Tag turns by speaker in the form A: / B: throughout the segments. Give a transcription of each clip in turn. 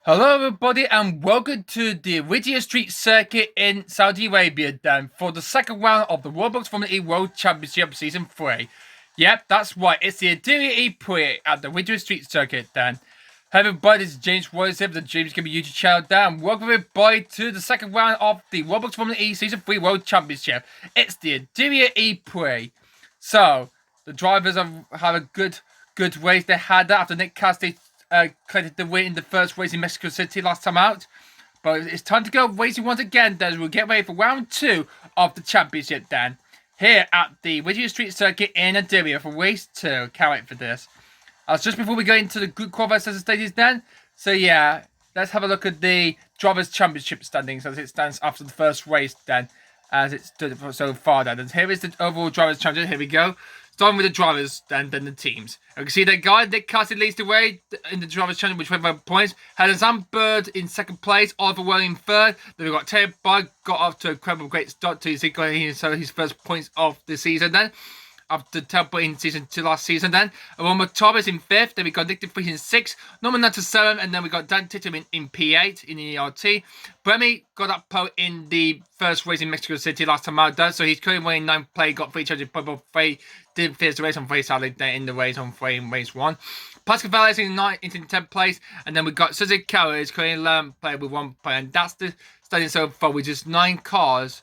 A: Hello everybody and welcome to the Diriyah Street Circuit in Saudi Arabia then for the second round of the Roblox Formula E World Championship Season 3. Yep, that's right, it's the Diriyah E-PRIX at the Diriyah Street Circuit then. Hey everybody, this is James Royce here for the James Gaming YouTube channel then. Welcome everybody to the second round of the Roblox Formula E Season 3 World Championship. It's the Diriyah E-PRIX. So, the drivers have had a good race. They had that after Nick Cassidy credited the win in the first race in Mexico City last time out. But it's time to go racing once again, then. We'll get ready for round 2 of the championship, then. Here at the Diriyah Street Circuit in Diriyah for race 2. Can't wait for this. Just before we go into the group qualifier stages, then. So, yeah, let's have a look at the Drivers' Championship standings as it stands after the first race, then. As it stood so far, then. And here is the overall Drivers' Championship. Here we go. Starting with the drivers, then the teams. You can see that guy, Nick Cassidy, leads the way in the drivers' challenge, which went by points. Had Sam Bird in second place, Oliver Well in third. Then we've got Terry Bug, got off to a incredible great start to his first points of the season then. After teleporting in season 2 last season then. Aroma Thomas in 5th. Then we got Nick DeFries in 6th. Norman Nutter 7th. And then we got Dan Tittum in P8 in the ERT. Bremy got that pole in the first race in Mexico City last time out done. So he's currently winning 9th play. Got 3 charges. Free. Didn't finish the race on 3 sadly in the race on 3 in race 1. Pascal Valles in 9th into 10th place. And then we got Suzy Carroll is currently 11th player with 1 player. And that's the standing so far with just 9 cars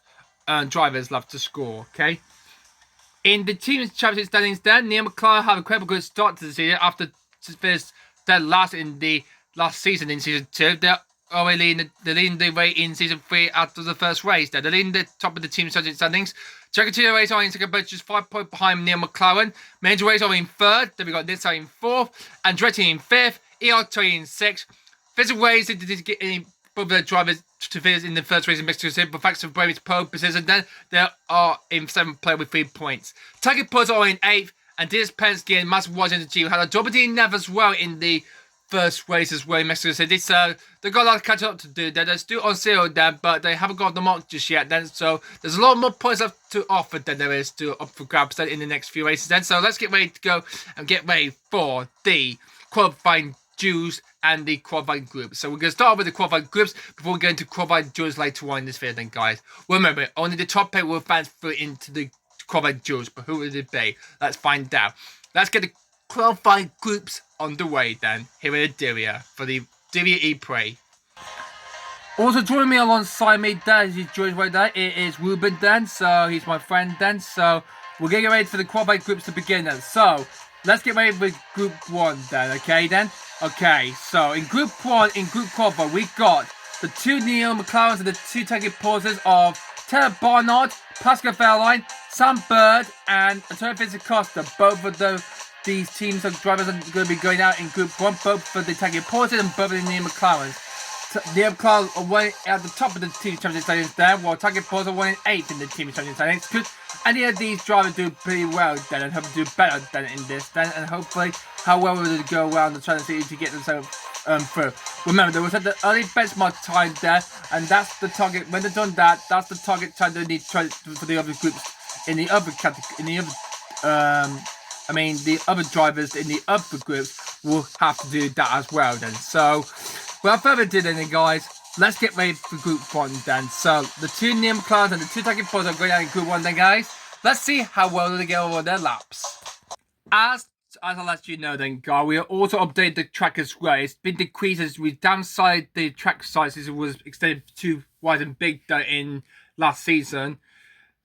A: and drivers left to score. Okay. In the team's championship standings, then Neil McLaren had a incredible good start to the season after first dead last in the last season in season 2. They're already leading the way in season 3 after the first race. They're leading the top of the team's championship standings. Checkatina race on in second, but just 5 points behind Neil McLaren. Major race on in 3rd. Then we got Nitsa in 4th, Andretti in 5th, ERT in 6th. Physical race didn't get any of the drivers to finish in the first race in Mexico City, but thanks to Brady's pole position, then they are in 7th place with 3 points. Target Puzzle are in 8th, and Dennis Penske and Master Washington G had a double D never as well in the first race as well in Mexico City. So they've got a lot of catch up to do. They're still on zero then, but they haven't got the mark just yet. Then so there's a lot more points left to offer than there is to up for grabs then in the next few races. Then so let's get ready to go and get ready for the qualifying duels and the qualifying groups. So we're going to start with the qualifying groups before we go into qualifying duels later on in this video then, guys. Remember, only the top 8 will advance through into the qualifying duels, but who will it be? Let's find out. Let's get the qualifying groups on the way then, here at Diriyah, for the Diriyah E-PRIX. Also joining me alongside me then, as he joins right there, it is Ruben then, so he's my friend then, so we're getting ready for the qualifying groups to begin then. So, let's get ready with Group 1 then, okay then? Okay, so in Group 1, in Group Qualifier, we got the 2 Neil McLarens and the 2 target pauses of Taylor Barnard, Pascal Fairline, Sam Bird, and Antonio Costa. Both of these teams of drivers are going to be going out in Group 1, both for the target pauses and both of the Neil McLarens. Neil McLaren are winning at the top of the team championship standings there, while target pauses are winning 8th in the team championship standings. Could any of these drivers do pretty well then and hope to do better than in this then, and hopefully how well will they go around the China City to get themselves through. Remember, they was at the early benchmark time there, and that's the target. When they've done that, that's the target time they need to try for the other groups in the other category, in the other the other drivers in the other groups will have to do that as well then. So without further ado then, guys, let's get ready for Group 1 then. So the 2 Neil McLarens and the 2 target pods are going out in Group 1 then, guys. Let's see how well they get over their laps. As I let you know then, guys, we also updated the track as well. It's been decreased as we downsized the track sizes. It was extended too wide and big in last season.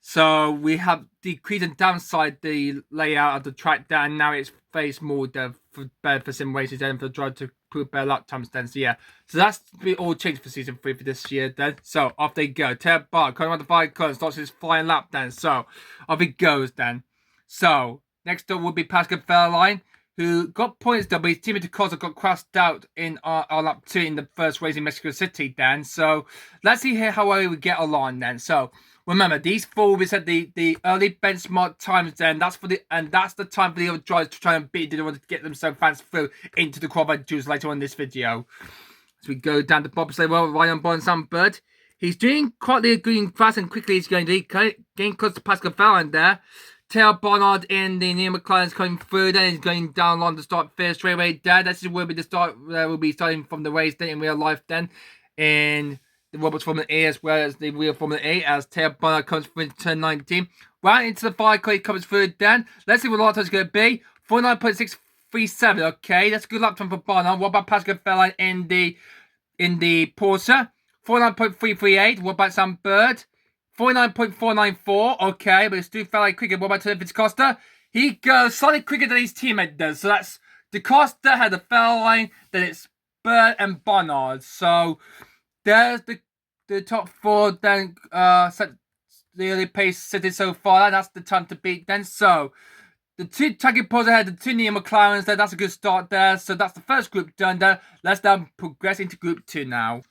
A: So we have decreased and downsized the layout of the track down. Now it's faced more better for sim races and for the driver to accrued better lap times then. So yeah, so that's all changed for season 3 for this year then. So off they go. Ted Bart coming around the 5 corners, starts his flying lap then. So off he goes then. So next up will be Pascal Wehrlein, who got points though, but his teammate Costa got crashed out in our lap 2 in the first race in Mexico City then. So let's see here how we get along then. So remember, these 4 will be set the early benchmark times then. That's the time for the other drivers to try and beat. They don't want to get themselves fans through into the qualified duels later on in this video. As we go down the bobsleigh, well, Ryan Bond Sam Bird. He's doing quite good fast and quickly. He's going to getting close to Pascal Wehrlein there. Taylor Barnard in the Neil McLaren's coming through. Then he's going down along the start first straight away there. This will be the start. We'll be starting from the race then in real life then in the Roblox Formula E as well as the real Formula E as Taylor Barnard comes through into turn 19. Right into the 5 car, he comes through then. Let's see what the lap time is going to be. 49.637. Okay, that's a good lap time for Barnard. What about Pascal Wehrlein in the Porsche? 49.338. What about Sam Bird? 49.494. Okay, but it's still fairly quicker. What about David Costa? He goes slightly quicker than his teammate does. So that's DaCosta had the Wehrlein, then it's Bird and Barnard. So there's the top 4 then set the early pace city so far. That's the time to beat then. So the 2 tagging poles ahead, the 2 Neil McLarens there. That's a good start there. So that's the first group done there. Let's now progress into group 2 now.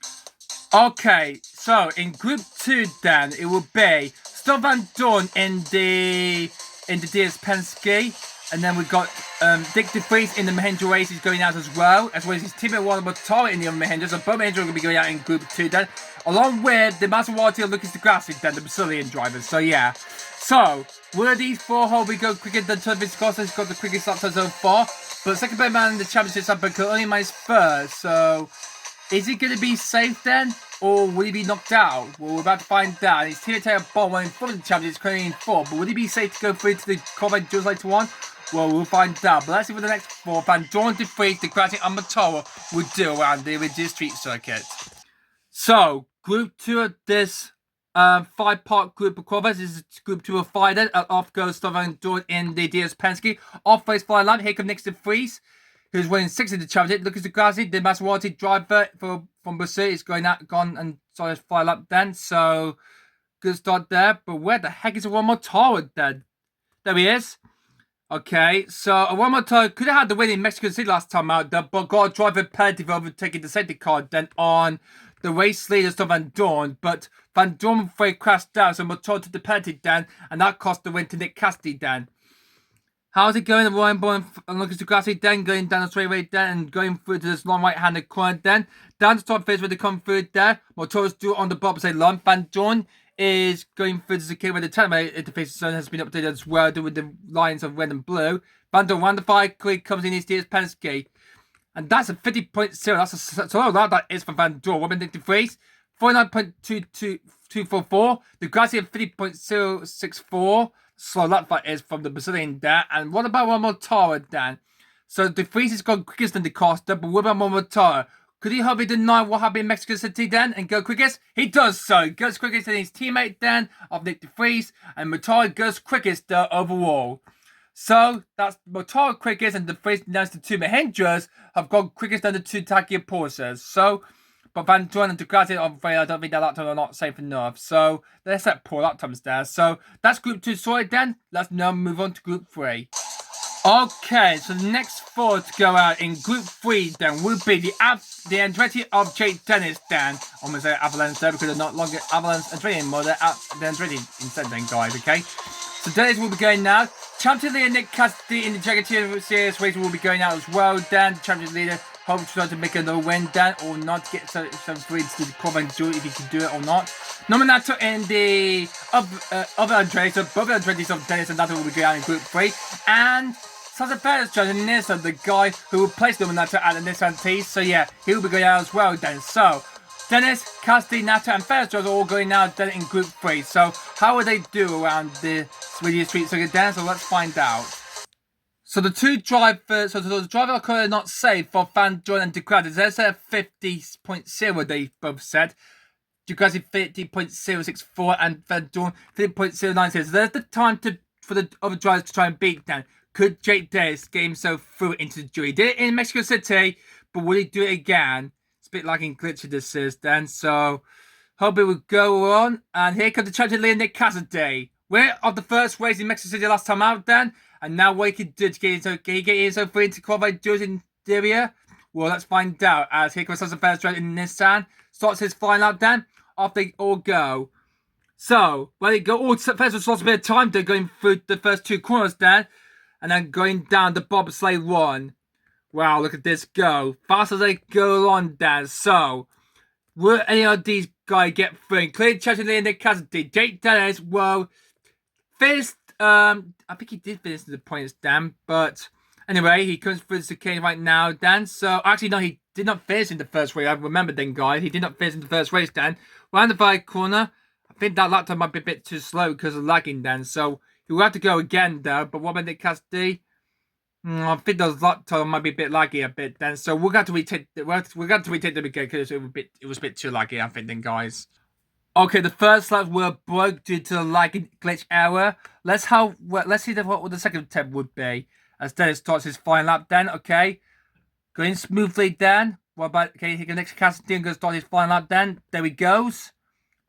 A: Okay, so in group 2 then it will be Stoffel Vandoorne in the DS Penske, and then we've got Dick De Vries in the Mahindra race. He's going out as well as his teammate Juan Montaro in the Mahindra. So both Mahindra are going to be going out in group 2 then, along with the Maserati and Lucas Di Grassi then, the Brazilian drivers. So yeah, so will these 4 hopefully go quicker than David Costa? He's got the quickest lap time so far, but second best man in the championship but could only manage first. So is he going to be safe then? Or will he be knocked out? Well, we're about to find out. And his teammate Taylor Bond went in front of the champion, is currently in 4th. But will he be safe to go through to the qualified duels later on? Well, we'll find out. But let's see what the next 4, Vandoorne, De Vries, De Grassi and Montaro will do around the original street circuit. So, group 2 of this 5-part group of qualifiers. This is group 2 of 5 then. Off goes Stoffel Vandoorne in the DS Penske. Off race flying line. Here comes next to Vries, who's winning 6th in the championship. Lucas Di Grassi, the Maserati driver from Brazil, is gone and started his fly lap then. So, good start there. But where the heck is Juan Montaro then? There he is. Okay, so Juan Montaro could have had the win in Mexico City last time out, but got a driver penalty for overtaking the safety car then on the race leader Stoffel Vandoorne. But Vandoorne crashed down, so Montaro took the penalty then, and that cost the win to Nick Cassidy then. How's it going? Ryan Bond and Lucas Di Grassi then going down the straightaway then and going through to this long right-handed corner then. Down to top phase where they come through there. Montoro's still on the bobsleigh line. Vandoorne is going through the secure where the telemetry interface zone has been updated as well with the lines of red and blue. Vandoorne round the 5 quick comes in his DS Penske. And that's a 50.0. That's a lot that is for Vandoorne. What about De Vries? 49.244. De Grassi at 50.064. Slow lap that is from the Brazilian there. And what about Juan Montaro then? So De Vries has gone quickest than DaCosta, but what about Juan Montaro? Could he hardly deny what happened in Mexico City then and go quickest? He does so. He goes quickest than his teammate then of Nick De Vries, and Montaro goes quickest overall. So that's Montaro quickest, and De Vries announced the 2 Mahindras have gone quickest than the 2 Tacchia Porsches. So, but Vandoorne and De Grassi, I don't think their lap time are not safe enough. So let's set poor lap times there. So that's group 2 sorted then. Let's now move on to group 3. Okay, so the next 4 to go out in group 3 then will be the Andretti of Jake Dennis then. I'm going to say Avalanche there because they're not longer Avalanche Andretti anymore. They're the Andretti instead then, guys, okay? So Dennis will be going now. Champion leader Nick Cassidy in the Jaguar Series race will be going out as well then. Champion leader hopes to try to make another win then, or not to get some free to the qualifying duel if he can do it or not. Nominato in the other Andretti, so both Andretti's of Dennis and Nato will be going out in group 3. And Santa Fe's driving Nissan, the guy who replaced Nominato at the Nissan T. So yeah, he will be going out as well then. So Dennis, Cassidy, Nato, and Ferris are all going out then in group 3. So how will they do around the Swedish Street Circuit then? So let's find out. So the 2 drivers, so the driver are currently not safe for Vandoorne and De Grassi. They said 50.0, they both said. De Grassi 50.064 and Vandoorne 50.096. So there's the time for the other drivers to try and beat them. Could Jake Dennis get himself through into the jury? He did it in Mexico City, but will he do it again? It's a bit lagging glitchy this is then, so hope it will go on. And here comes the champion leader, Nick Cassidy. Winner of the first race in Mexico City last time out then, and now what he can do to get himself free into qualified duels in Diriyah? Well, let's find out as here comes the first drive in Nissan. Starts his flying out then. Off they all go. So, when they go, first lost a bit of time. They're going through the first two corners then. And then going down the bobsleigh one. Wow, look at this go. Fast as they go on then. So, will any of these guys get through? Clearly, champion in the Cassidy. Jake Dennis, well, finished, I think he did finish the points then. But anyway, he comes through the chicane right now then. So, actually, no, he did not finish in the first race. I remember then, guys. He did not finish in the first race then. Round the right corner. I think that laptop might be a bit too slow because of lagging then. So, he will have to go again though. But what about Nick Cassidy? I think those laptop might be a bit laggy a bit then. So, we're going to retake them again because it was a bit too laggy, I think then, guys. Okay, the first lap were broke due to the lagging glitch error. Let's see what the second attempt would be. As Dennis starts his final lap then, okay. Going smoothly then. What about, okay, here goes next Cassidy and goes start his final lap then. There he goes.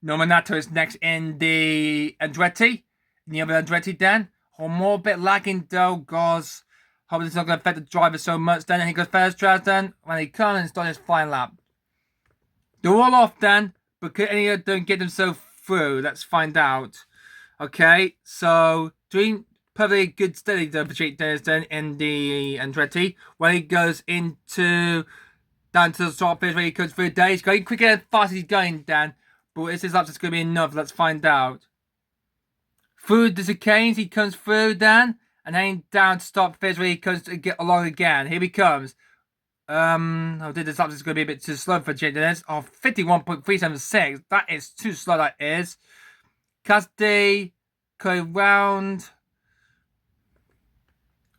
A: Nominato is next in the Andretti. In the other Andretti then. Or more a bit lagging though, guys. Hope it's not going to affect the driver so much then. And he goes first drive then. When he comes and starts his final lap. They're all off then. But could any of them get themselves through? Let's find out. Okay, so doing perfectly good steady though for Jake Dennis then in the Andretti. When he goes down to the start phase where he comes through there. He's going quicker and fast as he's going down. But is his lap just going to be enough? Let's find out. Through the chicanes, he comes through then. And then down to start phase where he comes to get along again. Here he comes. I think this lap is going to be a bit too slow for Jake Dennis. Oh, 51.376. That is too slow, that is. Cassidy going round.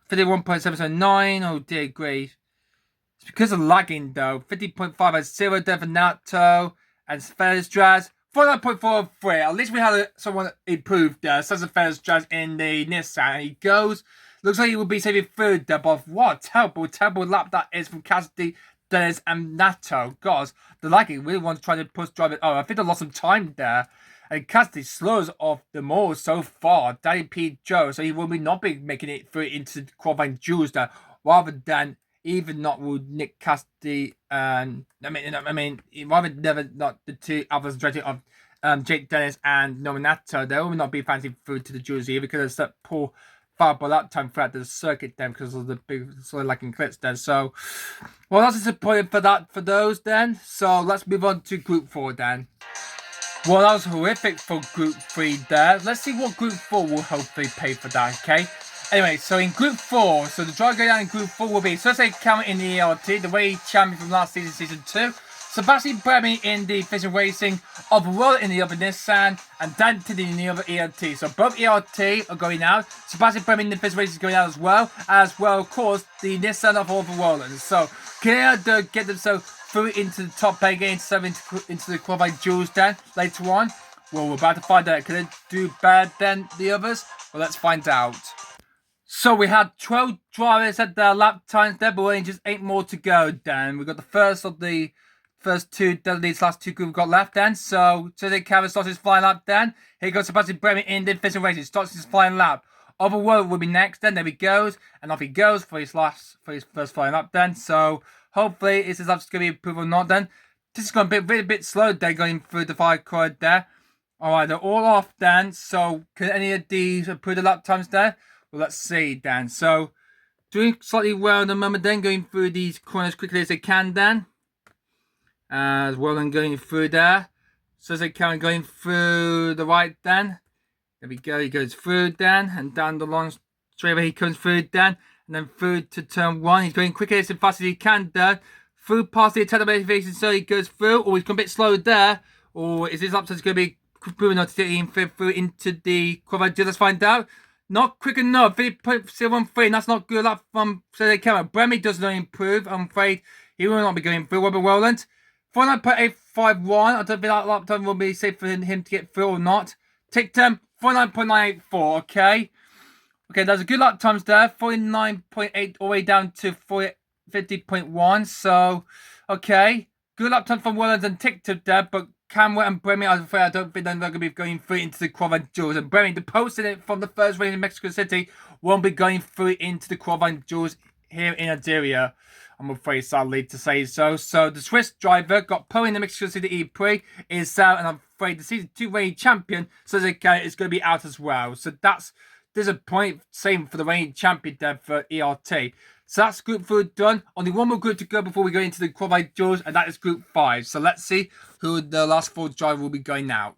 A: 51.779. Oh dear grief. It's because of lagging though. 50.5 there for Nato and Featherstras. 49.43. At least we had someone improved there. Sons of Featherstras in the Nissan. And he goes. Looks like he will be saving third there, but what terrible lap that is from Cassidy, Dennis, and Nato. God, the lagging really wants to try to push drive it. Oh, I think I lost some time there. And Cassidy slows off the more so far. Danny P. Joe, so he will not be making it through into the qualifying duels there, rather than even not with Nick Cassidy and rather never not the two others of Jake Dennis and Nominato. They will not be fancy through to the duels either because it's that poor by that time throughout the circuit then because of the big sort of lacking clips then. So, well, that's disappointing for those then. So let's move on to Group 4 then. Well, that was horrific for Group 3 there. Let's see what Group 4 will hopefully pay for that, okay? Anyway, so in Group 4, so the driver going down in Group 4 will be Jose Cameron in the ELT, the way champion from last season, Season 2. Sebastian Bremy in the Vision Racing, Overworld in the other Nissan, and Dante in the other ELT. So both ELT are going out. Sebastian Bremy in the Vision Racing is going out as well, of course, the Nissan of Overworld. So can they get themselves through into the top pay, getting into the qualifying duels then later on? Well, we're about to find out. Can they do better than the others? Well, let's find out. So we had 12 drivers at their lap times there, but just 8 more to go then. We've got the first two, these last two groups we've got left then. So Jose Cameron starts his flying lap then. Here goes Sebastian Bremy in the Vision Racing, starts his flying lap. Overworld will be next then. There he goes. And off he goes for his first flying lap then. So hopefully is his lap's going to be improved or not then. This is going to be a bit slow then going through the fire corridor there. Alright, they're all off then. So can any of these improve the lap times there? Well, let's see then. So doing slightly well at the moment then, going through these corners quickly as they can then. As well and going through there. So as they can going through the right then. There we go, he goes through then and down the long straightaway he comes through then. And then through to turn 1. He's going quickly as fast as he can there. Through past the attack motivation so he goes through. Or he's going a bit slow there. Or is his upside going to be quick enough to get him through into the qualifier? Let's find out. Not quick enough. 50.013. That's not good enough from Jose Cameron. Bremy does not improve. I'm afraid he will not be going through. Robert Rowland. 49.851. I don't think that lap time will be safe for him to get through or not. Tictum. 49.984. Okay. Okay, there's a good lap times there. 49.8 all the way down to 50.1. So, okay. Good lap time from Williams and TikTok there, but Cameron and Bremy, I'm afraid I don't think they're going to be going through into the qualifying duels. And Bremy, the posted it from the first race in Mexico City, won't be going through into the qualifying duels here in Diriyah. I'm afraid, sadly, to say so. So the Swiss driver got pole in the Mexico City E-PRIX is out, and I'm afraid the season 2 reigning champion, Suzuka, is going to be out as well. So there's a point. Same for the reigning champion there for ERT. So that's Group 4 done. Only one more group to go before we go into the qualifying duels, and that is Group 5. So let's see who the last 4 driver will be going out.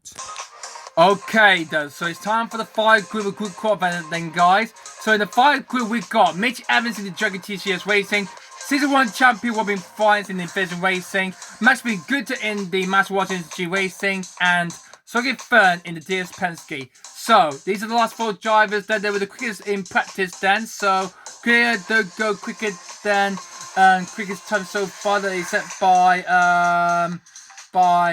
A: Okay, then. So it's time for the 5 group qualifying then, guys. So in the 5 group, we've got Mitch Evans in the Dragon TCS Racing, Season 1 champion Robin Fines in the Vision Racing, Max being good in the Master Washington G Racing, and Sogi Fern in the DS Penske. So these are the last 4 drivers. Then they were the quickest in practice then. So clear the go quicker than quickest time so far that is set by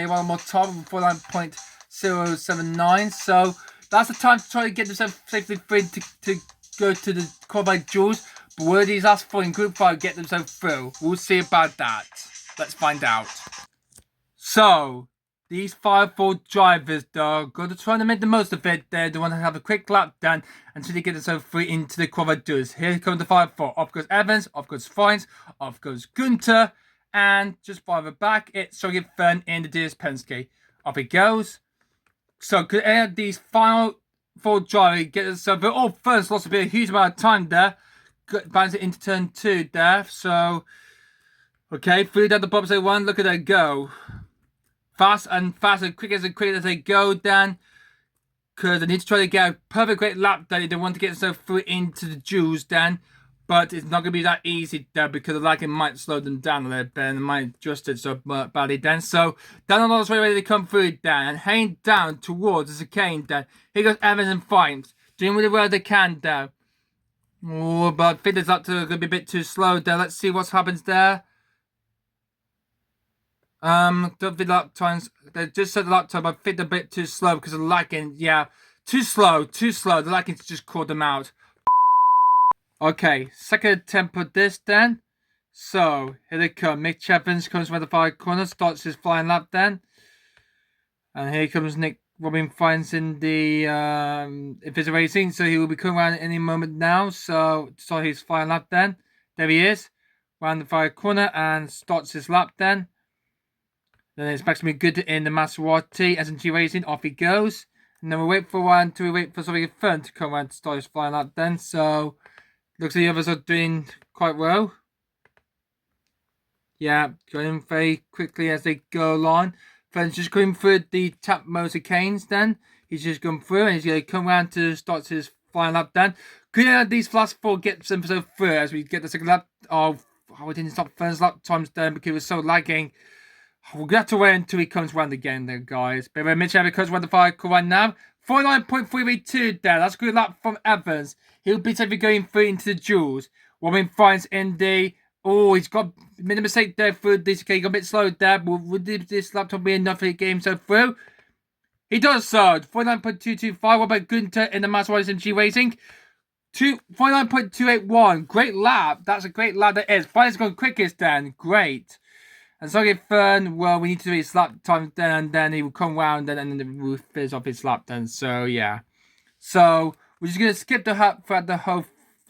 A: one more time 49.079. So that's the time to try to get themselves safely free to go to the qualifying duels. But will these last 4 in Group 5 get themselves through? We'll see about that. Let's find out. So these 4 drivers, though, got to try to make the most of it. They want to have a quick lap done until they get themselves free into the qualifying duels. Here comes the 4. Off goes Evans, off goes Fines, off goes Gunter, and just farther back, it's Sogi Fern in the DS Penske. Off it goes. So could any of these final 4 drivers get themselves through? Oh, Fern's lost a huge amount of time there. Bounce it into turn 2 there. So, okay, through down the bottom say 1. Look at that go. Fast and quick as they go, Dan. Because they need to try to get a perfect great lap, Dan. They want to get themselves through into the duels, Dan. But it's not going to be that easy, Dan, because the lagging might slow them down a little bit and might adjust it so badly, Dan. So, down on the way ready to come through, Dan. And heading down towards the chicane, Dan. Here goes Evans and Fines. Doing really well they can, Dan. Oh, but I think this lap time is going to be a bit too slow there. Let's see what happens there. Don't think lap times. They just said the lap time, but I think they're a bit too slow because of the lagging. Yeah, too slow. The lagging's just caught them out. Okay, second attempt at this then. So, here they come. Mitch Evans comes from the 5 corner, starts his flying lap then. And here comes Nick Robin Fines in the Vision Racing, so he will be coming around at any moment now. So start his flying lap then. There he is, round the 5 corner and starts his lap then. Then it's Max being good in the Maserati SMG Racing. Off he goes, and then we wait for one to wait for something fun to come around to start his flying lap then. So looks like the others are doing quite well. Yeah, going very quickly as they go along. Fern's just going through the tap motor canes then. He's just gone through and he's going to come around to start his final lap then. Could these last 4 get some through as we get the second lap? Oh, we didn't stop Fern's lap times then because it was so lagging. We're going to have to wait until he comes round again then, guys. But when Mitch Evans comes round the 5 right now, 49.382 there. That's a good lap from Evans. He'll be safely going through into the duels. Robin Fines in the... Oh, he's made a mistake there through this. Okay, he got a bit slow there. But would this laptop be enough to get himself through? He does so. 49.225. What about Gunter in the Master SMG Racing? 49.281. Great lap. That's a great lap that is. Finally gone quickest then. Great. And so get Fern, well, we need to do his lap time then, and then he will come round and then we'll finish off his lap then. So, yeah. So, we're just going to skip the whole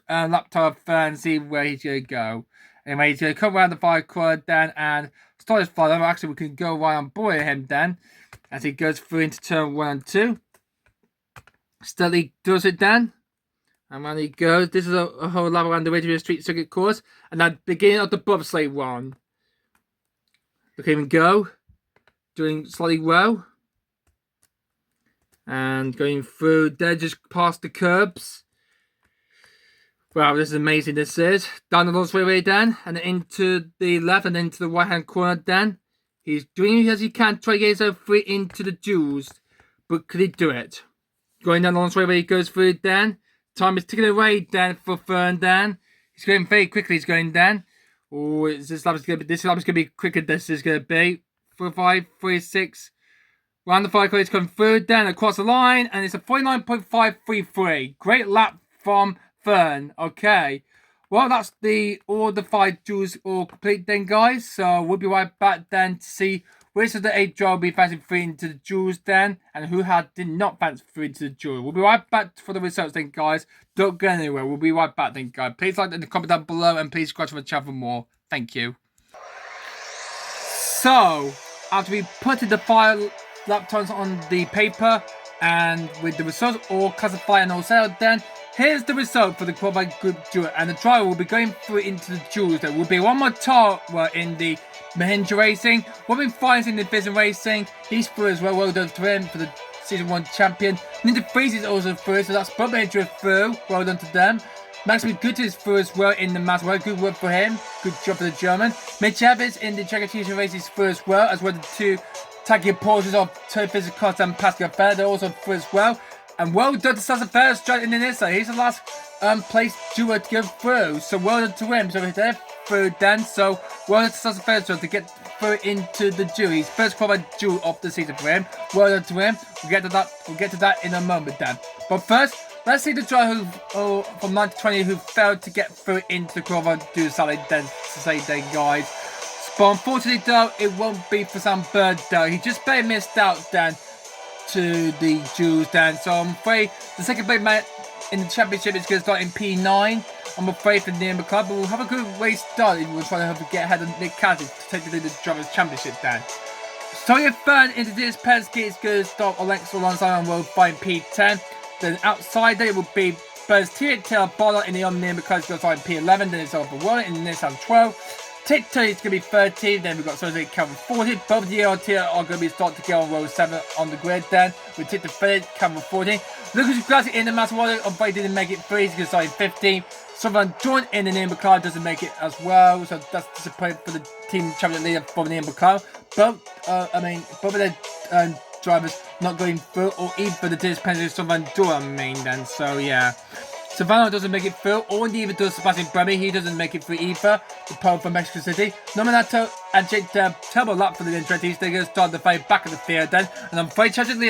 A: lap time of Fern and see where he's going to go. Anyway, he's going to come around the 5 corner then and start his fly. Actually, we can go right on board him then as he goes through into turn 1 and 2. Steadily does it then. And when he goes, this is a whole lap around the Diriyah Street Circuit course. And at the beginning of the bobsleigh one. Look at him go. Doing slightly well. And going through there just past the curbs. Wow, this is amazing, this is. Down the long straightaway then, and then into the left and into the right hand corner then. He's doing as he can, try to get himself free into the duels. But could he do it? Going down the long straightaway, he goes through then. Time is ticking away then for Fern then. He's going very quickly, he's going then. Oh, this lap is going to be quicker than this is going to be. 4, 5, 3, 6. Round the 5 corner, he's come through then across the line, and it's a 49.533. Great lap from Fern. Okay. Well, that's all the 5 duels all complete then, guys. So we'll be right back then to see which of the 8 driver will be fancy through into the duels then, and who did not fancy through into the duel. We'll be right back for the results then, guys. Don't go anywhere. We'll be right back then, guys. Please like in the comment down below, and please subscribe to my channel for more. Thank you. So, after we put the 5 lap times on the paper, and with the results all classified and all settled then, here's the result for the qualified group duel, and the driver will be going through into the duels. There will be one more Tara in the Mahindra Racing, Robin Fines in the Vision Racing. He's through as well. Well done to him for the Season 1 champion. Ninja Freeze is also through, so that's Bob Mahindra through. Well done to them. Maximum Good is through as well in the mass. Well, good work for him. Good job for the German. Mitch Evans in the Czechoslovakian race is through as well the 2 tagging Porsches of Turfis Costa and Pascal Fair. They're also through as well. And well done to Sasa Ferris in the Nissa. He's the last place duo to go through. So well done to him. So they're through then. So well done to Sasa Ferris to get through into the duel. He's first qualified duel of the season for him. Well done to him. We'll get to that in a moment then. But first, let's see the driver from 9 to 20 who failed to get through into the qualified duel Saturday, guys. But unfortunately, though, it won't be for Sam Bird, though. He just barely missed out then to the duels then. So I'm afraid the second place man in the championship is going to start in P9. I'm afraid for the club, but we'll have a good race start if we're trying to get ahead of Nick Cassidy to take the Drivers' Championship then. Starting third into this Penske is going to start Alexa alongside on World Fight P10. Then outside there it will be Buzz Taylor Bollard in the Omni because it's going to start in P11. Then it's over Warren in the Nissan 12. Tito is going to be 13. Then we've got Soze Calvin 14. Both of the LT are going to be starting to go on row 7 on the grid then. With Tito 30, Calvin 14. Lucas Glassy in the Master Water, but he didn't make it 3. He's going to start in 15. Someone joined in the name of car doesn't make it as well. So that's disappointing for the team champion leader for the name of car. Both of the drivers not going through, or even the dispenser Savannah then. So yeah, Savannah doesn't make it through, or neither does Sebastian Bremy. He doesn't make it through either. The pole from Mexico City. Nominato and Jake terrible luck for the Andretti's. They're going to start the fight back at the field then. And I'm afraid tragically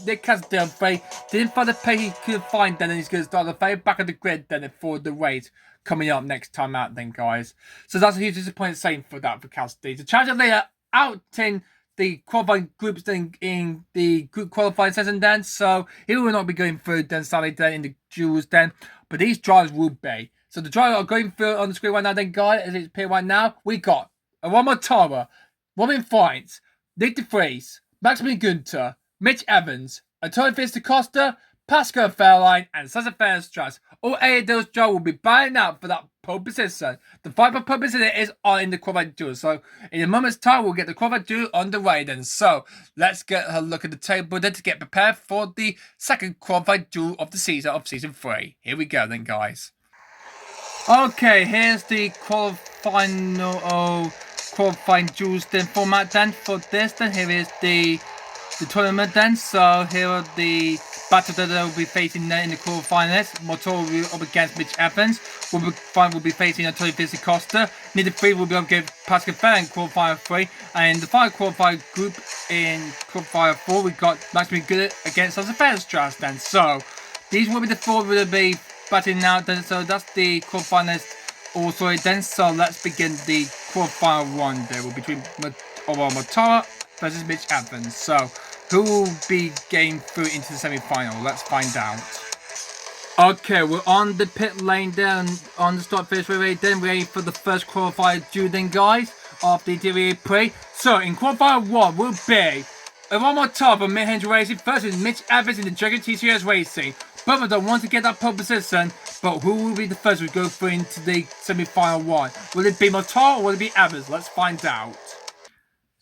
A: Nick Cassidy, I'm afraid, didn't find the pay he could find then, and he's going to start the fight back at the grid then for the race coming up next time out then, guys. So that's a huge disappointing saying for that for Cassidy. So tragically out in the qualifying groups then in the group qualifying session then, so he will not be going through then Saturday then in the duels then, but these drivers will be. So the drivers are going through on the screen right now then, guys, as it's appearing right now. We got Aroma Tara, Robin Fiennes, Nick DeFries, Maximilian Günther, Mitch Evans, Antonio Fils Costa, Pascal Fairline, and Cesar Ferrestras. All 8 of those drivers will be buying out for that pole position. The fight for pole position is on in the qualified duel. So in a moment's time, we'll get the qualified duel underway then. So let's get a look at the table then to get prepared for the second qualified duel of the season of season 3. Here we go then, guys. Okay, here's the qualifying duels then format then for this. Then here is the tournament then. So here are the battles that they'll be facing there in the quarterfinals. Motor will be up against Mitch Evans. Will be facing Antonio Fizzi Costa. Neither 3 will be up against Pascal Fair in qualifier 3. And in the final qualifier group in qualifier 4, we've got Maximilian Good against Sasa Ferrestras then. So these will be the 4 will be battling out then. So that's the quarterfinals also then. So let's begin the qualifier 1 there. Will be between Motara versus Mitch Evans. So who will be getting through into the semi-final? Let's find out. Okay, we're on the pit lane then, on the start finish relay then, ready for the first qualifier duel then, guys, of the Diriyah E-PRIX. So in qualifier 1 will be one more top of Mahindra Racing versus Mitch Evans in the Dragon TCS Racing. Both of them want to get that pole position, but who will be the first to go through into the semi-final 1? Will it be Motar or will it be Evans? Let's find out.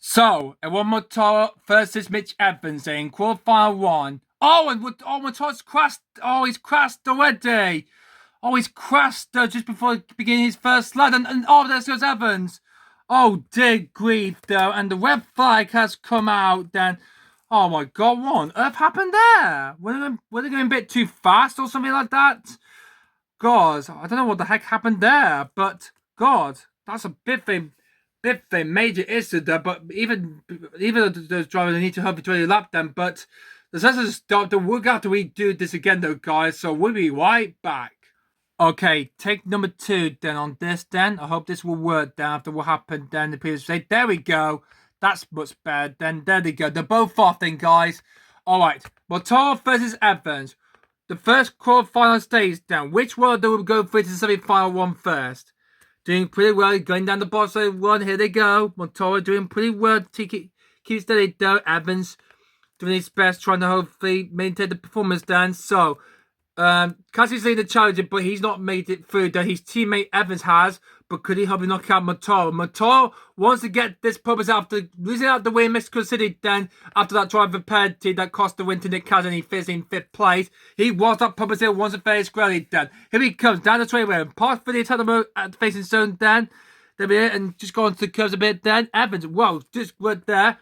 A: So, one Motar versus Mitch Evans in qualifier 1. Motar's crashed. Oh, he's crashed already. Oh, he's crashed just before beginning his first lap. And there goes Evans. Oh, dear grief, though. And the red flag has come out then. Oh, my God. What on earth happened there? Were they going a bit too fast or something like that? God, I don't know what the heck happened there. But, God, that's a bit major issue there. But even those drivers need to help each other lap them. But the sensors stopped. We're going to have to redo this again, though, guys. So we'll be right back. Okay, take number 2 then on this then. I hope this will work then after what happened then the previous day. There we go. That's much better then. There they go. They're both off then, guys. Alright, Motor versus Evans. The first quarterfinal stage then. Which one of them will go through to the semi-final one first? Doing pretty well. Going down the bottom one. Here they go. Motor doing pretty well. Keep steady though. Evans doing his best, trying to hopefully maintain the performance then. So, Cassie's leading the challenger, but he's not made it through that his teammate Evans has. But could he help him knock out Motor? Motor wants to get this purpose after losing out the win in Mexico City. Then after that driver penalty that cost the win to Nick Cass and he finished in 5th place. He wants that purpose here once and fairly squarely then. Here he comes down the straightaway and pass for the attack mode at the facing zone then. There we are, and just go on to the curves a bit then. Evans, whoa, just right there.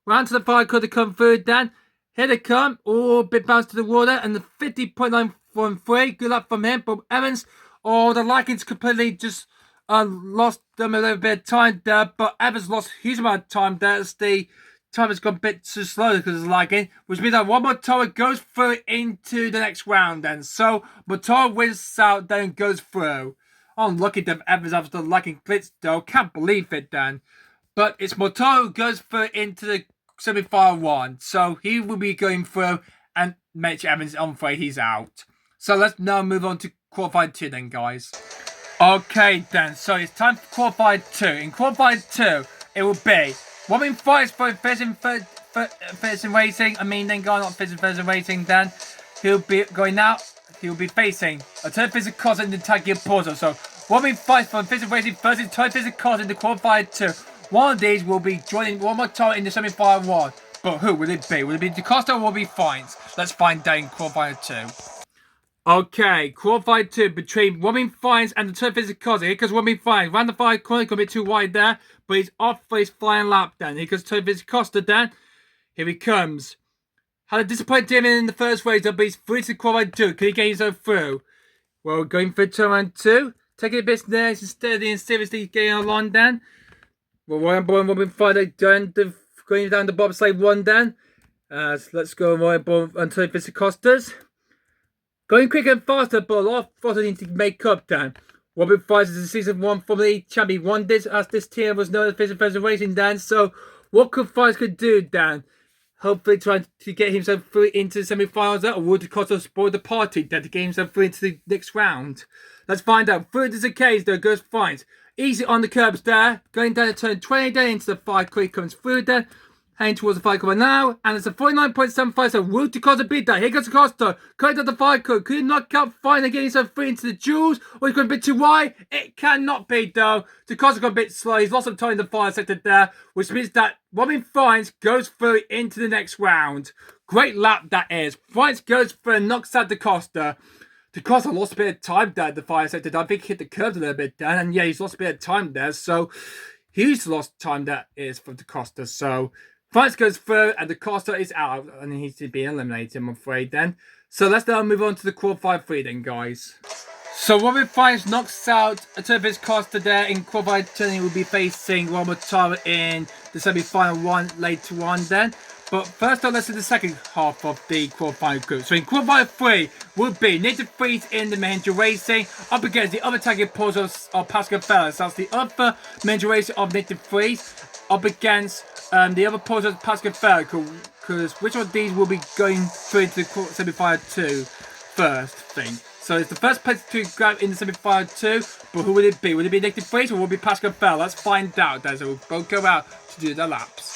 A: Round to the 5 could have come through then. Here they come. Oh, bit bounce to the water. And the 50.913. Good luck from him. But Evans, the Likings completely just lost them a little bit of time there. But Evans lost a huge amount of time there. As the time has gone a bit too slow because of the lagging. Which means that one more tower goes through into the next round then. So, Motor wins out then goes through. Unlucky them Evans after the lagging glitch though. Can't believe it then. But it's Motor who goes through into the semi-final 1, so he will be going through, and Mitch Evans, I'm afraid he's out. So let's now move on to qualified 2 then, guys. Okay then, so it's time for qualified 2. In qualified 2, it will be Robin fights for first in racing. Then going on first in racing. Then he'll be going out. He'll be facing a turn physical cost in the tag gear portal. So Robin fights for first in racing versus turn physical cost in the qualified 2. One of these will be joining one more time in the semi-final 1. But who will it be? Will it be DaCosta or will it be Fines? Let's find out in qualified 2. Okay, qualified 2 between Robin Fines and the turn physical cost. Here comes Robin Fines. Round the 5 corner, got a bit too wide there. But he's off for his flying lap then. Here comes turn physical Costa then. Here he comes. Had a disappointing in the first race, but he's through to qualified 2. Can he get himself through? Well, going for turn round 2. Taking a bit nice and steady and seriously getting along then. Well, Robin Friday done going down the bobsleigh 1 then. Let's go Robin until it's Costas. Going quicker and faster, but a lot of faster need to make up then. Robin Friday is the season 1 Formula E champion. Won this as this team was known as first racing then. So what could Friday do then? Hopefully trying to get himself through into the semi-finals or would Costa spoil the party then to get himself through into the next round? Let's find out. Through this case though goes Fines. Easy on the curbs there. Going down the turn 20 there into the 5 quick comes through there. Heading towards the 5 corner now. And it's a 49.75. So Wood to Costa beat that. Here goes Costa. Going down the 5 cord. Could he knock out Fine and get himself free into the jewels? Or he's going a bit too wide? It cannot be though. Costa got a bit slow. He's lost some time in the fire sector there. Which means that Robin Fines goes through into the next round. Great lap that is. Fines goes through and knocks out Costa. DaCosta lost a bit of time there at the fire sector. I think he hit the curves a little bit there. And yeah, he's lost a bit of time there. So huge lost time that is for DaCosta. So Fines goes through and DaCosta is out. And he's to be eliminated, I'm afraid then. So let's now move on to the qualified 3 then, guys. So Robin Fines knocks out Turvis Costa there in qualified 2. He will be facing Robert Tara in the semi-final 1 later on then. But first off, let's do the second half of the qualifying group. So in qualifying 3 will be Native Freeze in the Mahindra Racing up against the other tagging pose of Pascal Fellas. That's the other Mahindra Racing of Native Freeze up against the other pose of Pascal Fellas. Because which of these will be going through into the semi-final 2 first thing. So it's the first place to grab in the semi-final 2. But who will it be? Will it be Native Freeze or will it be Pascal Fellas? Let's find out. So we'll both go out to do the laps.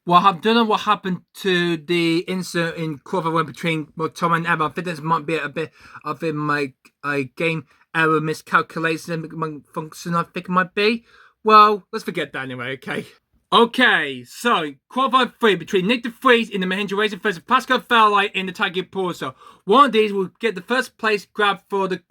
A: Well, I don't know what happened to the insert in qualifier 1 between Tom and Emma. I think this might be a bit of a game error miscalculation function, I think it might be. Well, let's forget that anyway, okay? Okay, so qualifier 3 between Nick DeFreeze in the Mahindra Racing versus Pascal Fairlight in the Tiger Porter. One of these will get the first place grab for the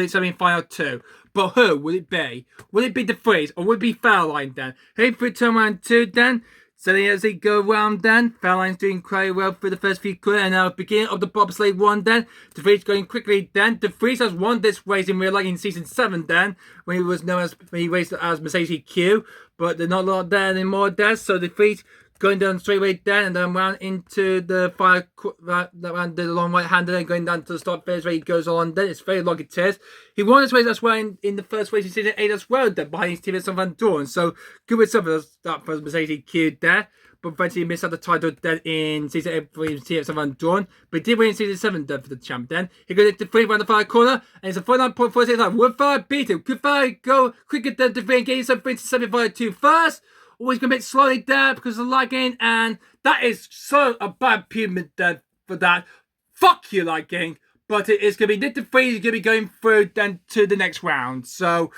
A: semi-final 2. But who will it be? Will it be DeFreeze or will it be Fairlight then? Heading through turn round 2 then. So as they go around then, Fairline's doing quite well for the first few corners. And now beginning of the bobsleigh 1 then. DeFreeze going quickly then. DeFreeze has won this race in real life in season 7 then. When he was known as, when he raced as Mercedes EQ. But they're not a lot there anymore there. So DeFreeze going down straight away then, and then round into the fire, round the long right hander, then going down to the start phase where he goes on. Then it's very long it is. He won his race as well in the first race in season 8 as well, then behind his teammate Van Dorn. So good with some of that first Mercedes Q there. But eventually he missed out the title then in season 8 for his teammate Van Dorn. But he did win in season 7 then for the champ then. He goes into 3 around the fire corner, and it's a 49.46 time. Would Fire beat him? Could Fire go quicker than the 3 and get himself into 75-2 first? Always going to make slowly there because of lagging, and that is so a bad payment there for that. Fuck you, lagging. But it is going to be Nick 3 is going to be going through then to the next round. So,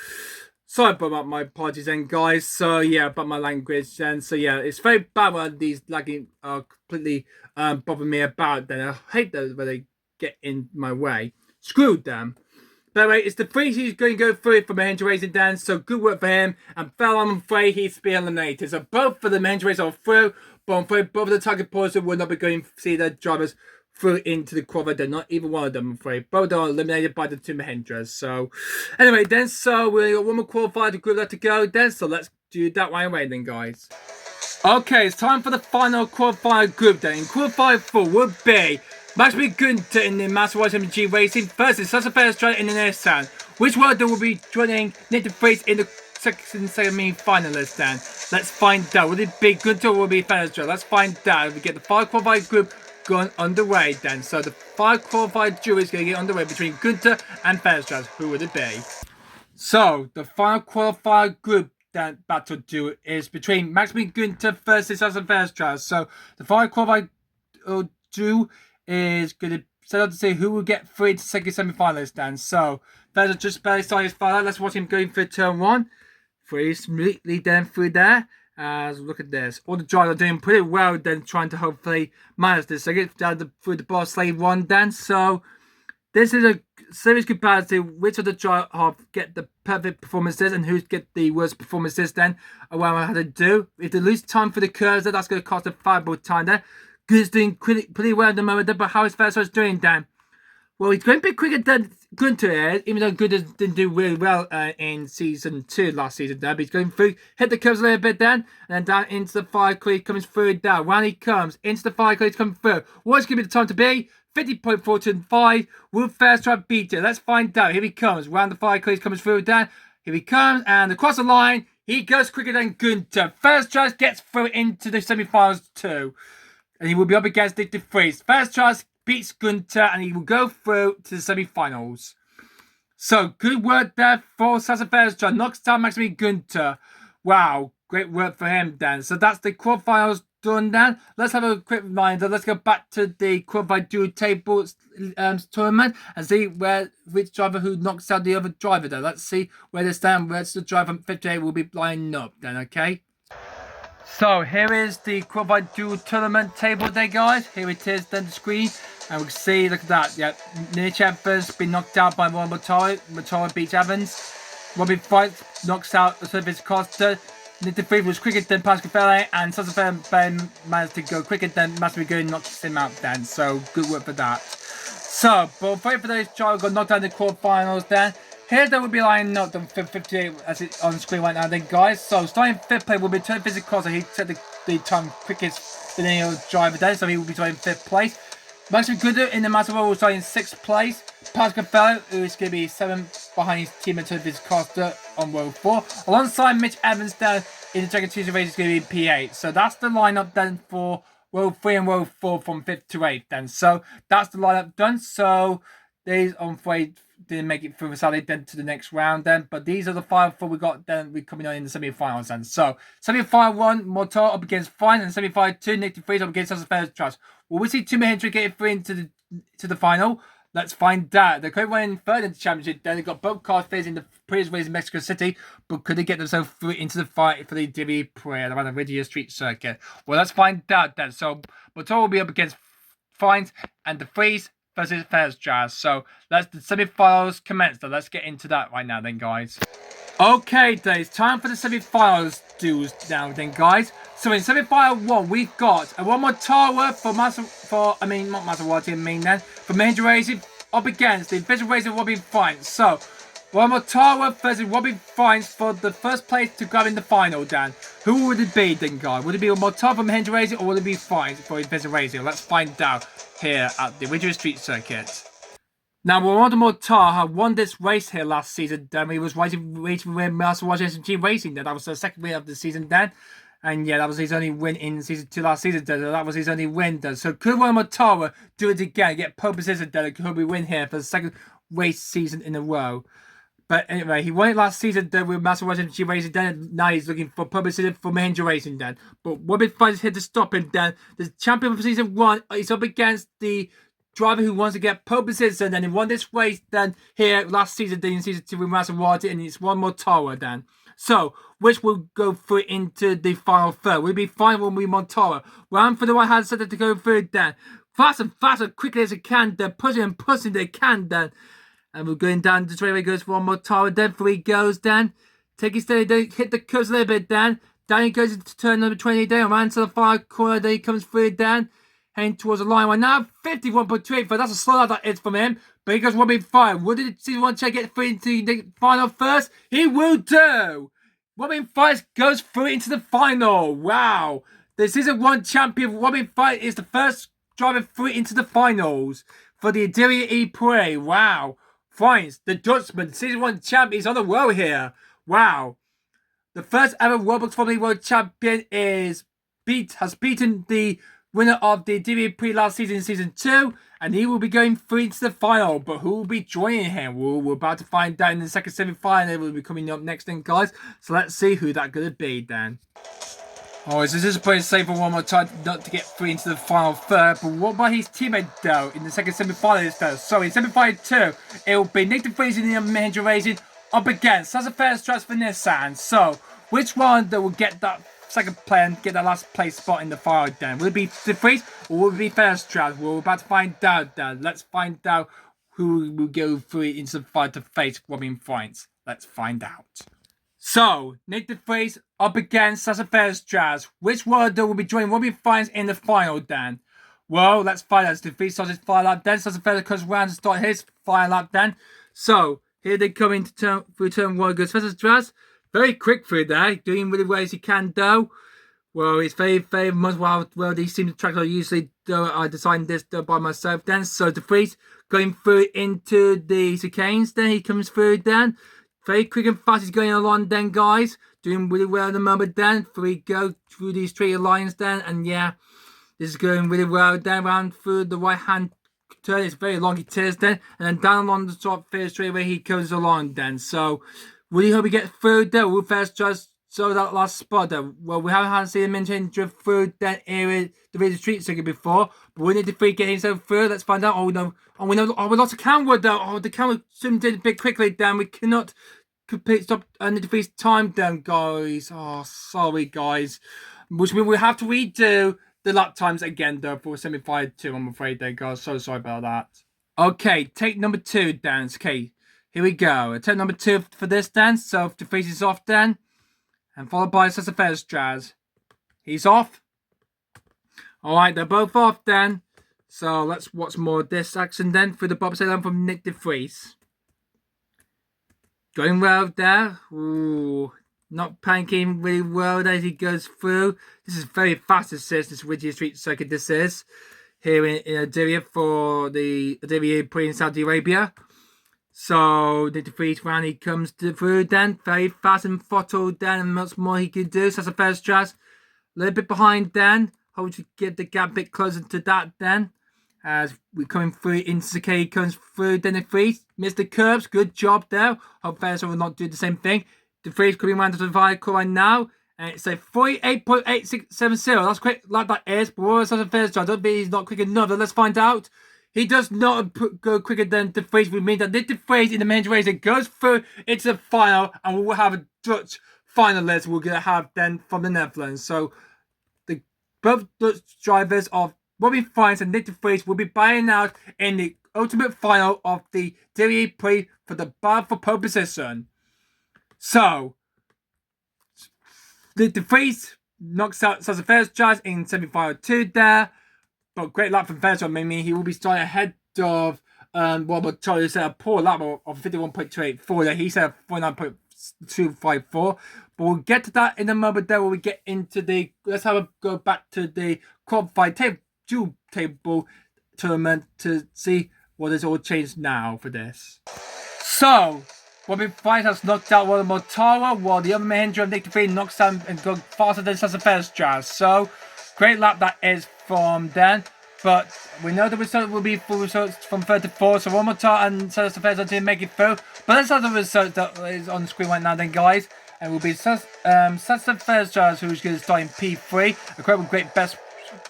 A: sorry about my apologies then, guys. So, yeah, about my language then. So, yeah, it's very bad when these lagging are completely bothering me about then. I hate those when they get in my way. Screw them. By the way, it's the 3 who's going to go through for Mahendra Racing Dan, so good work for him. And fell I'm afraid he's been eliminated. So both for the Mahendra Racing are through, but I'm afraid both of the target points will not be going to see their drivers through into the qualifier. Not even one of them, I'm afraid. Both are eliminated by the 2 Mahendras. So anyway, then, so we've got one more qualifier to group left to go then, so let's do that right away then, guys. Okay, it's time for the final qualifier group then. In qualifier 4 would be Max Gunter in the Master MG Racing versus Sasa Fairstrand in the Nissan. Which one will be joining Nick de Vries in the second semi-finalist then? Let's find out. Will it be Gunter or will it be Fairstrand? Let's find out. We get the 5 qualified group going underway then. So the 5 qualified duo is going to get underway between Gunter and Fairstrand. Who would it be? So the final qualified group that battle duo is between Max Gunter versus Sasa Fairstrand. So the 5 qualified duo is going to set up to see who will get through into second semi-finalist then. So, Fez just barely started his final. Let's watch him going through turn 1. Very smoothly then through there. Look at this. All the drivers are doing pretty well then, trying to hopefully manage this. So, get down through the boss lane 1 then. So, this is a serious comparison. Which of the drivers get the perfect performances and who get the worst performances then. Well, I had to do. If they lose time for the curves, then that's going to cost a 5 more time there. Gunter's doing pretty well at the moment, but how is Fairstrand doing, Dan? Well, he's going a bit quicker than Gunter is, even though Gunter didn't do really well in season 2 last season there. But he's going through, hit the curves a little bit then, and then down into the fire clear, comes through down. When he comes into the fire clear, he's coming through. What's going to be the time to be? 50.425. Will Fairstrand beat it? Let's find out. Here he comes. Round the fire clear, comes through down. Here he comes, and across the line, he goes quicker than Gunter. Fairstrand gets through into the semi-finals too. And he will be up against Nick de Vries. Fairstrand beats Gunter and he will go through to the semi-finals. So, good work there for Sasa Fairstrand. Knocks down Max Gunter. Wow, great work for him then. So, that's the quarterfinals done then. Let's have a quick reminder. Let's go back to the qualified duo tables tournament and see which driver who knocks out the other driver then. Let's see where they stand. Where's the driver 58 will be lining up then, okay? So here is the qualified dual tournament table there, guys. Here it is, then the screen. And we can see, look at that. Yeah, Nick Evans been knocked out by Ron Motoro. Motoro beats Evans. Robin Fight knocks out the Service Costa. Nick de Vries was quicker than Pascal Ferre. And Sasa Ben managed to go quicker than Master Good knocks him out then. So good work for that. So, but wait for those drivers got knocked out in the quarterfinals then. Here they will be lining up the 58 as it's on screen right now then, guys. So starting 5th place will be Tony Physical, so he set the time quickest than any other driver then, so he will be starting 5th place. Max Gooder in the Master World will start in 6th place. Pascal Fellow, who is going to be 7th behind his teammate Tony Physical on World 4. Alongside Mitch Evans down in the Dragon Tuesday race is going to be P8. So that's the lineup then for World 3 and World 4 from 5th to 8th then. So that's the lineup done. So these on 3 didn't make it through sadly then to the next round then, but these are the 5 we got then we're coming on in the semi-finals then. So semi-final 1 Motor up against Fine, and semi-final 2 Nick de Vries up against Sasa Fairstrand. Will we see 2 Mahendra get through into the final? Let's find out. They're currently running 3rd in the championship then. They've got both cars facing the previous race in Mexico City, but could they get themselves through into the fight for the Diriyah E-PRIX around the Diriyah Street circuit? Well, let's find out then. So Motor will be up against Fines and de Vries versus Fairstrand. So let's the semi-finals commence. So let's get into that right now then, guys. Okay, then it's time for the semi-finals duels now then, guys. So in semi-final 1, we've got a one more tower for Maserati, for Mahendra Racing up against the Official Racing Robin Fines. So one more tower versus Robin Fines for the first place to grab in the final then. Who would it be then, guys? Would it be Mortar from Hendra Racing or would it be Fight for Dessert Racing? Let's find out here at the Original Street Circuit. Now, Ronaldo Mortar had won this race here last season. He was racing with Master Watch SMG Racing. That was the second win of the season then. And yeah, that was his only win in season 2 last season. That was his only win then. So could Ronaldo Mortar do it again, get pole position then? Could we win here for the second race season in a row? But anyway, he won it last season then with Master Watch MG Racing then, and now he's looking for publicity for Mahindra Racing then. But Robin Fine is here to stop him then. The champion of season 1 is up against the driver who wants to get pole position, and he won this race then here last season then in season 2 with Master Watch, and it's one more tower then. So, which will go through into the final third? Will it be final when we Montara? Round for the right hand side to go through then. Fast and faster, quickly as it can then. Pushing and pushing they can then. And we're going down the straightaway, goes for one more tower. Then 3 goes then. Take it steady, then hit the coast a little bit then. Down he goes into turn number 20 then. Around to the far corner, then he comes through then. Heading towards the line right now. 51.285. That's a slow that is from him. But he goes Robin Fire. Would the season 1 check get through into the final first? He will do. Robin Fire goes through into the final. Wow. The season 1 champion Robin Fire is the first driver through into the finals for the Diriyah E-PRIX. Wow. France, the Dutchman, season 1 champion is on the roll here. Wow. The first ever Roblox Formula E World Champion has beaten the winner of the Diriyah E-PRIX last season in season 2, and he will be going through into the final. But who will be joining him? We're about to find out in the second semi-final. It will be coming up next then, guys. So let's see who that's going to be then. Oh, it's a disappointing save for one more time not to get through into the final third. But what about his teammate though in the second semi-final though? So in semi-final 2, it will be Nick DeFries in the Mahindra Racing up against That's a fair stretch for Nissan. So which one that will get that second play and get that last place spot in the final then? Will it be DeFries or will it be Fairstrad? We're about to find out then. Let's find out who will go through into the fight to face Robin France. Let's find out. So, Nick DeFries up against Sasa Fairstrad. Which one will be joining Robin France in the final then? Well, let's find out. DeFries starts his final lap then. Sasa Fairstrad comes around to start his final lap then. So, here they come into turn 1. Goes Fairstrad. Very quick through there. Doing really well as he can though. Well, it's very much well these seem to track I usually do. I designed this by myself then. So, DeFries going through into the chicanes then. He comes through then. Very quick and fast he's going along then, guys. Doing really well at the moment then. 3 go through these straight lines then. And yeah, this is going really well then. Round through the right hand turn. It's very long it is then. And then down along the top first straight away he goes along then. So, really hope he gets through there. We'll first just so that last spot there. Well, we haven't seen him mention drift through that area, the Original Street Circuit before. But we need to get himself through. Let's find out. Oh, no. Oh, we know. Oh, we lost a camera though. Oh, the camera zoomed in a bit quickly then. We cannot stop and need to freeze time down, guys. Oh, sorry, guys. Which means we have to redo the lap times again, though, for semi-final 2, I'm afraid, there, guys. So sorry about that. Okay, take number 2, Dan. Okay, here we go. Take number 2 for this, Dan. So, if the freeze is off, Dan. And followed by Sasa Fairstrad. He's off. Alright, they're both off, Dan. So, let's watch more of this action, then, through the bobsleigh line from Nick DeFries. Going well there. Ooh, not panicking really well as he goes through. This is very fast assist, this Original Street Circuit this is. Here in Diriyah for the Diriyah E-PRIX in Saudi Arabia. So, the defeat round he comes through then. Very fast and throttled then and much more he can do. So that's a first strat. A little bit behind then. Hope to get the gap a bit closer to that then. As we're coming through into the K comes through, then the freeze. Missed the curbs, good job there. Hope Fairstrad will not do the same thing. The freeze coming around to the vehicle right now. And it's a 48.8670. That's quick like that is, but what was the Fairstrad? I don't think he's not quick enough. Let's find out. He does not go quicker than the freeze, which means that the freeze in the main race it goes through into the final, and we will have a Dutch finalist we're gonna have then from the Netherlands. So the both Dutch drivers of Robin France and Nick DeFries will be buying out in the ultimate final of the Diriyah E-PRIX for the battle for pole position. So, the DeFries knocks out Sasa Fairstrad in semi-final 2 there. But great lap from Fairstrad, meaning he will be starting ahead of Robert Charlie. He said a poor lap of 51.284 there. He said 49.6 254. But we'll get to that in a moment there when we get into the... Let's go back to the qualified table tournament to see what has all changed now for this. So, Robin Fines has knocked out one of Motara, while the other Mahindra of Nick DeFree knocks down and goes faster than Sassafras Jazz. So, great lap that is from then. But we know the result will be full results from 3rd to 4th. So, Motara and Sassafras didn't make it through. But let's have the result that is on the screen right now then, guys. And it will be Sassafras Jazz, who's going to start in P3. A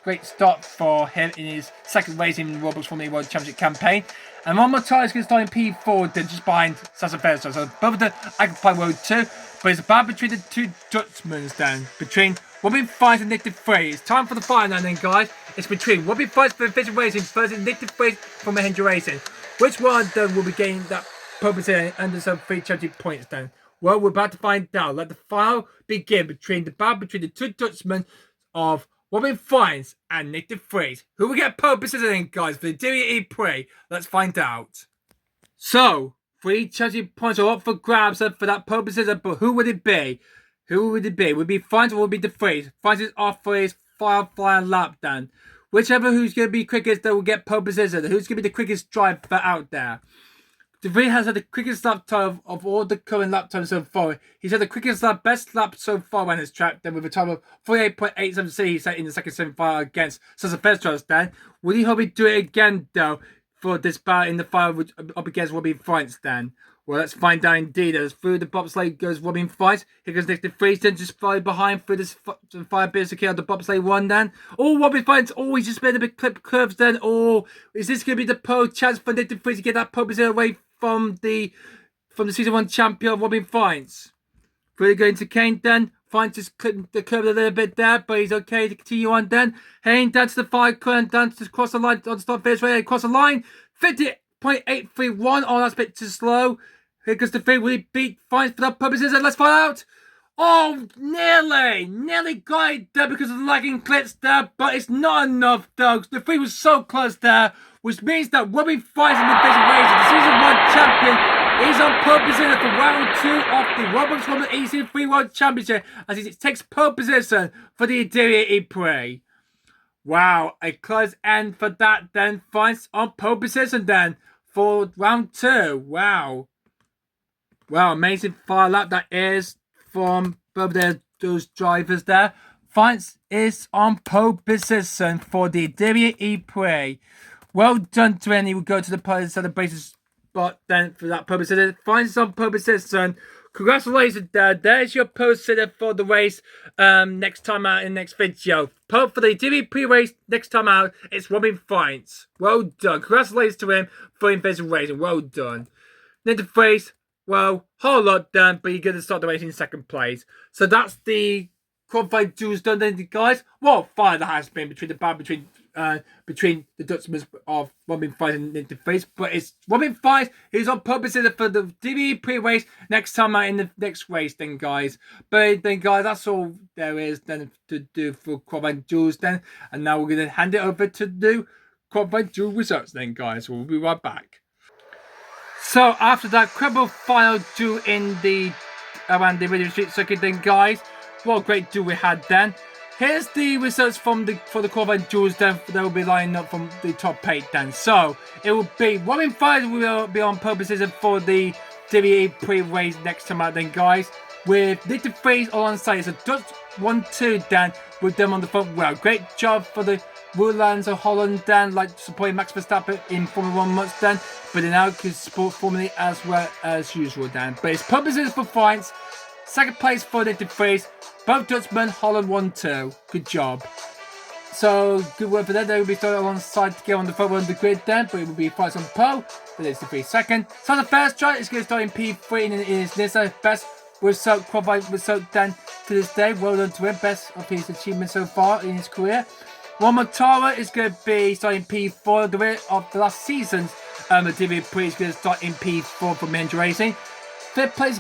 A: great start for him in his second race in the Roblox Formula E World Championship campaign. And Motara is going to start in P4, then just behind Sassafras. So both of them occupy Road 2. But it's a battle between the two Dutchmans then. Between Robin Fines and Nick DeFree. It's time for the final now then, guys. It's between Robin Fines for Vision Racing versus Nick DeFree from Mahindra Racing. Which one of them will be gaining that pole position under some 3 championship points then? Well, we're about to find out. Let the final begin between the battle between the two Dutchmen of Robin Fines and Nick DeFree. Who will get pole position, guys, for the Diriyah E-PRIX? Let's find out. So, 3 championship points are up for grabs for that pole position, but who would it be? Who would it be? Would it be Fines or would it be DeFree? Fines is off for his fire lap then. Whichever who's going to be quickest, they will get pole position. Who's going to be the quickest driver out there? DeFree has had the quickest lap time of all the current lap times so far. He's had the quickest lap, best lap so far on his track, then with a time of 48.876 he set in the second semi-final against Sassafras then. Will he hope he do it again, though, for this battle in the final up against Robin Fines then? Well, let's find out indeed. As through the bobsleigh goes Robin Fines. Here goes Nick DeFree, then just fly behind through this 5 bits to kill the bobsleigh 1 then. Oh, Robin Fines, he's just made a bit clip curves then. Oh, is this going to be the pole chance for Nick DeFree to get that pole position away from the season 1 champion Robin Fines? Really going to Kane then. Fines just clipped the curve a little bit there, but he's okay to continue on then. Hayne down to the 5 current, down to cross the line on the start finish right across the line. 50.831. Oh, that's a bit too slow. Here goes the thing. Will he beat Fines for that purposes? And let's find out. Oh, nearly got it there because of the lagging clips there, but it's not enough though. The three was so close there, which means that Robin Fines in the division race, the season 1 champion, is on pole position for round 2 of the Roblox Formula E Season 3 World Championship as he takes pole position for the Diriyah E-PRIX. Wow, a close end for that then. Fines on pole position then for round 2. Wow, amazing fire lap that is from both those drivers there. Fines is on pole position for the Diriyah E-PRIX. Well done to any. We'll go to the pole celebration spot then for that pole position. Fines on pole position. Congratulations there. There's your pole position for the race next time out in the next video. Pole for the Diriyah E-PRIX race next time out. It's Robin Fines. Well done. Congratulations to him for inviting racing. Well done. Nick DeFree. Well, whole lot done, but you're going to start the race in 2nd place. So that's the qualified duels done then, guys. What fire that has been between the battle between the Dutchmen of Robin Fines and Nick DeFree. But it's Robin Fines who's on pole position for the Diriyah E-PRIX race next time out in the next race then, guys. But then, guys, that's all there is then to do for qualified duels then. And now we're going to hand it over to the qualified duel results then, guys. We'll be right back. So after that incredible final duel in the around the Diriyah Street circuit then, guys, what a great duel we had then. Here's the results for the qualified duels then. They will be lining up from the top 8 then. So it will be Robin Fines will be on pole position for the Diriyah E-PRIX race next time out then, guys. With Nick DeFree alongside. So Dutch 1-2 then with them on the front. Well, great job for the Rolands of Holland then, like supporting Max Verstappen in Formula 1 months then, but they now can support Formula E as well as usual then. But it's pole position for Fines, 2nd place for Nick DeFree, both Dutchmen, Holland 1-2. Good job. So good work for them. They will be starting alongside to get on the front of the grid then, but it will be Fines on pole, but it's DeFree 2nd. So the first try is going to start in P3 and it is Nissa best result qualified result then to this day. Well done to him, best of his achievement so far in his career. Motara is going to be starting P4. The winner of the last season's the Diriyah E-PRIX is going to start in P4 for Mahindra Racing. 5th place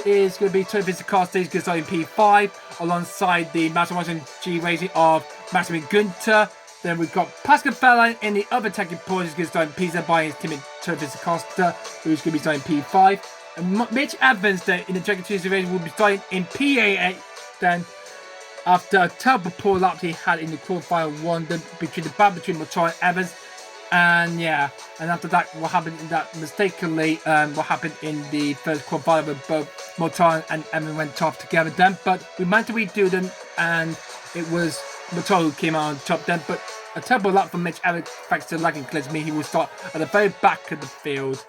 A: is going to be Tony Costa. He's going to start in P5 alongside the Master G Racing of Maximilian Günther. Then we've got Pascal Wehrlein in the other attacking point. He's going to start in P7 by his teammate Tony Costa, who's going to be starting P5. And Mitch Evans then in the Dragon Tuesday race will be starting in P8 then after a terrible poor lap he had in the quarterfinal one between the battle between Motor and Evans. And yeah, and after that, what happened in that mistakenly, what happened in the first quarterfinal with both Motor and Evans went off together then, but we managed to redo them, and it was Motor who came out on top then, but a terrible lap from Mitch Evans thanks to lagging collision mean he will start at the very back of the field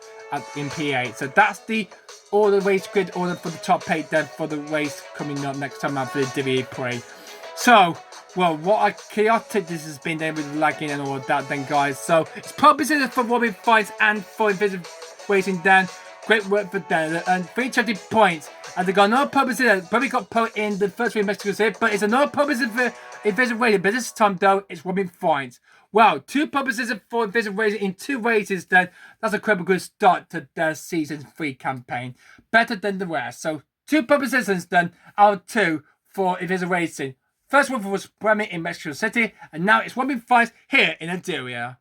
A: in P8. So that's the order race grid order for the top 8 then for the race coming up next time out for the Diriyah E-PRIX. So, well, what a chaotic this has been then with lagging and all of that then, guys. So, it's pole position for Robin Fights and for Invisible Racing Dan. Great work for Dan. And 320 points. And they got another pole position. Probably got pole in the first 3 Mexico City, but it's another pole position for Invisible Racing. But this time, though, it's Robin Fights. Wow, 2 pole positions for Invisible Racing in 2 races then. That's a incredible good start to their Season 3 campaign. Better than the rest. So, 2 pole positions then out of 2 for Invisible Racing. First one was Premier in Mexico City, and now it's Robin Fights here in Diriyah.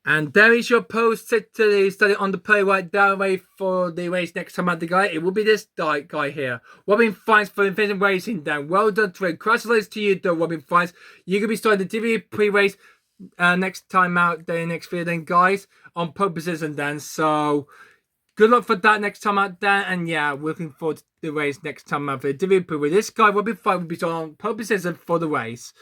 A: And there is your post City study on the play right down way for the race next time at the guy. It will be this guy here. Robin Fights for Invisible Racing then. Well done to him. Congratulations to you though, Robin Fights. You're going to be starting the Diriyah pre-race next time out there next video then, guys, on pole position then. So good luck for that next time out there, and yeah, looking forward to the race next time out for the Diriyah with this guy. Robin Fights will be on pole position for the race.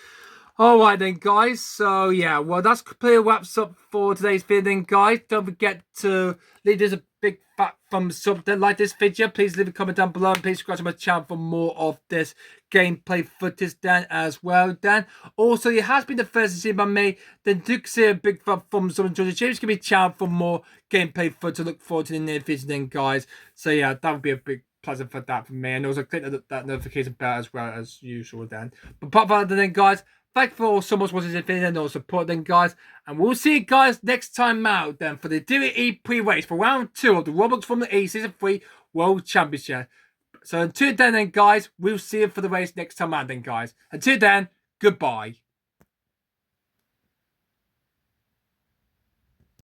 A: Alright then, guys, so yeah, well, that's completely wraps up for today's video then, guys. Don't forget to leave us a big fat thumbs up, then like this video. Please leave a comment down below, and please subscribe to my channel for more of this gameplay footage then as well then. Also, it has been the first to see by me, then do consider a big fat thumbs up and join the James Give me a channel for more gameplay footage to look forward to in the near future then, guys. So yeah, that would be a big pleasure for that for me, and also click that notification bell as well as usual then. But apart from that then, guys, thank you all so much for watching this video and all support then, guys. And we'll see you guys next time out then for the Diriyah E-PRIX race for round 2 of the Roblox Formula E Season 3 World Championship. So until then, guys, we'll see you for the race next time out then, guys. Until then, goodbye.